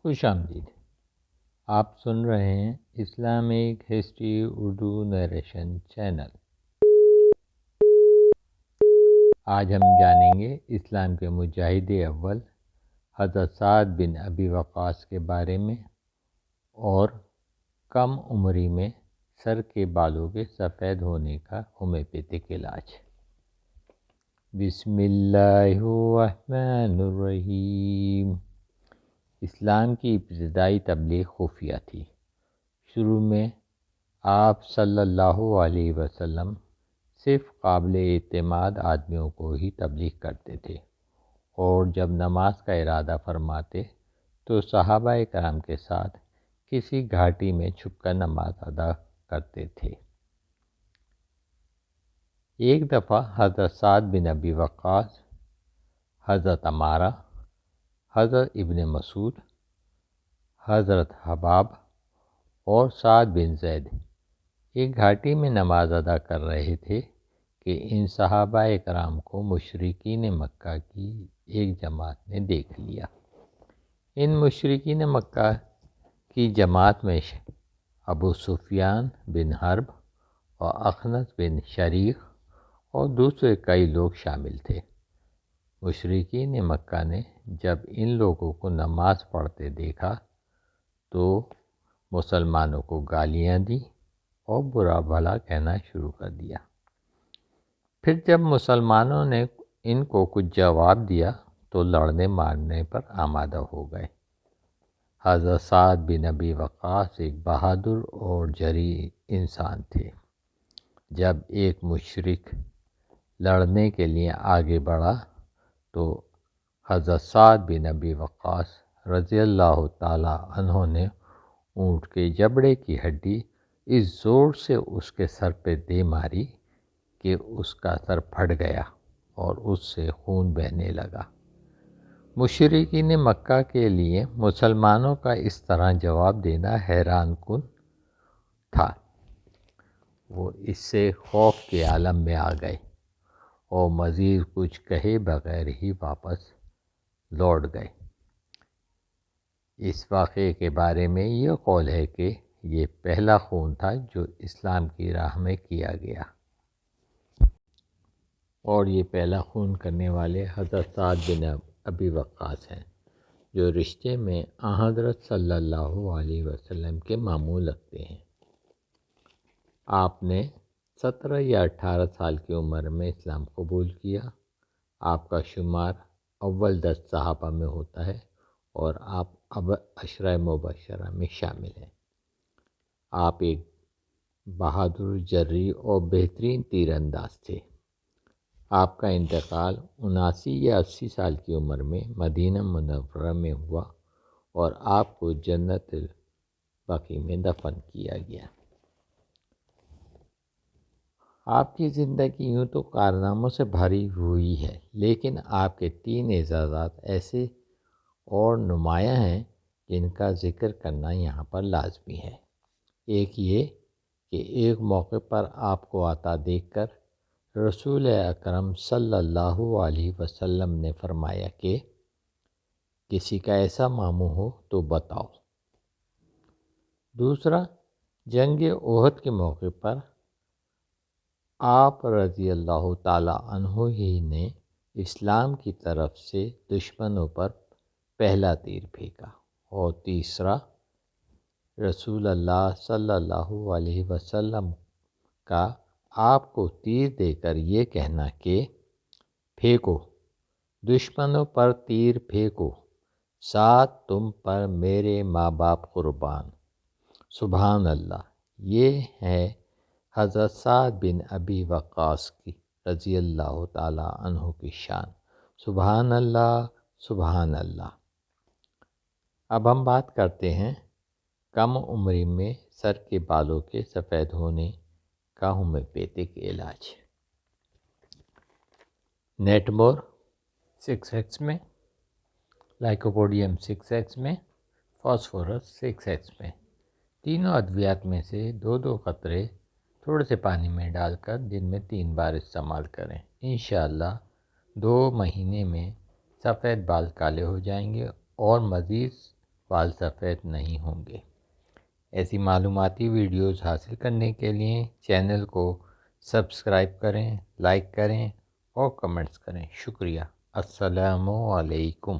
خوش آمدید۔ آپ سن رہے ہیں Islamic history Urdu narration channel. آج ہم جانیں گے اسلام کے مجاہد اول حضرت سعد بن ابی وقاص کے بارے میں اور کم عمری میں سر کے بالوں کے سفید ہونے کا ہومیوپیتھک علاج۔ بسم اللہ الرحمن الرحیم۔ اسلام کی ابتدائی تبلیغ خفیہ تھی۔ شروع میں آپ صلی اللہ علیہ وسلم صرف قابل اعتماد آدمیوں کو ہی تبلیغ کرتے تھے، اور جب نماز کا ارادہ فرماتے تو صحابہ کرام کے ساتھ کسی گھاٹی میں چھپ کر نماز ادا کرتے تھے۔ ایک دفعہ حضرت سعد بن ابی وقاص، حضرت عمارہ، حضرت ابن مسعود، حضرت حباب اور سعد بن زید ایک گھاٹی میں نماز ادا کر رہے تھے کہ ان صحابہ کرام کو مشرکین مکہ کی ایک جماعت نے دیکھ لیا۔ ان مشرکین مکہ کی جماعت میں ابو سفیان بن حرب اور اخنس بن شریق اور دوسرے کئی لوگ شامل تھے۔ مشرکین مکہ نے جب ان لوگوں کو نماز پڑھتے دیکھا تو مسلمانوں کو گالیاں دیں اور برا بھلا کہنا شروع کر دیا۔ پھر جب مسلمانوں نے ان کو کچھ جواب دیا تو لڑنے مارنے پر آمادہ ہو گئے۔ حضرت سعد بن ابی وقاص ایک بہادر اور جریح انسان تھے۔ جب ایک مشرک لڑنے کے لیے آگے بڑھا تو حضرت سعد بن ابی وقاص رضی اللہ تعالی عنہ نے اونٹ کے جبڑے کی ہڈی اس زور سے اس کے سر پہ دے ماری کہ اس کا سر پھٹ گیا اور اس سے خون بہنے لگا۔ مشرکین مکہ کے لیے مسلمانوں کا اس طرح جواب دینا حیران کن تھا۔ وہ اس سے خوف کے عالم میں آ گئے اور مزید کچھ کہے بغیر ہی واپس لوٹ گئے۔ اس واقعے کے بارے میں یہ قول ہے کہ یہ پہلا خون تھا جو اسلام کی راہ میں کیا گیا، اور یہ پہلا خون کرنے والے حضرت سعد بن ابی وقاص ہیں، جو رشتے میں حضرت صلی اللہ علیہ وسلم کے ماموں لگتے ہیں۔ آپ نے 17 یا 18 سال کی عمر میں اسلام قبول کیا۔ آپ کا شمار اول 10 صحابہ میں ہوتا ہے اور آپ اب عشرہ مبشرہ میں شامل ہیں۔ آپ ایک بہادر، جریح اور بہترین تیر انداز تھے۔ آپ کا انتقال 79 یا 80 سال کی عمر میں مدینہ منورہ میں ہوا اور آپ کو جنت البقیع میں دفن کیا گیا۔ آپ کی زندگی یوں تو کارناموں سے بھری ہوئی ہے، لیکن آپ کے 3 اعزازات ایسے اور نمایاں ہیں جن کا ذکر کرنا یہاں پر لازمی ہے۔ ایک یہ کہ ایک موقع پر آپ کو آتا دیکھ کر رسول اکرم صلی اللہ علیہ وسلم نے فرمایا کہ کسی کا ایسا ماموں ہو تو بتاؤ۔ دوسرا، جنگ احد کے موقع پر آپ رضی اللہ تعالی عنہ ہی نے اسلام کی طرف سے دشمنوں پر پہلا تیر پھینکا۔ اور تیسرا، رسول اللہ صلی اللہ علیہ وسلم کا آپ کو تیر دے کر یہ کہنا کہ پھینکو، دشمنوں پر تیر پھینکو، ساتھ تم پر میرے ماں باپ قربان۔ سبحان اللہ۔ یہ ہے حضرت سعد بن ابی وقاص کی رضی اللہ تعالی عنہ کی شان۔ سبحان اللہ، سبحان اللہ۔ اب ہم بات کرتے ہیں کم عمری میں سر کے بالوں کے سفید ہونے کا ہومیوپیتھک علاج۔ نیٹمور 6x میں، لائکوپوڈیم 6x میں، فاسفورس 6x میں، تینوں ادویات میں سے 2 قطرے تھوڑے سے پانی میں ڈال کر دن میں 3 بار استعمال کریں۔ انشاءاللہ 2 مہینے میں سفید بال کالے ہو جائیں گے اور مزید بال سفید نہیں ہوں گے۔ ایسی معلوماتی ویڈیوز حاصل کرنے کے لیے چینل کو سبسکرائب کریں، لائک کریں اور کمنٹس کریں۔ شکریہ۔ السلام علیکم۔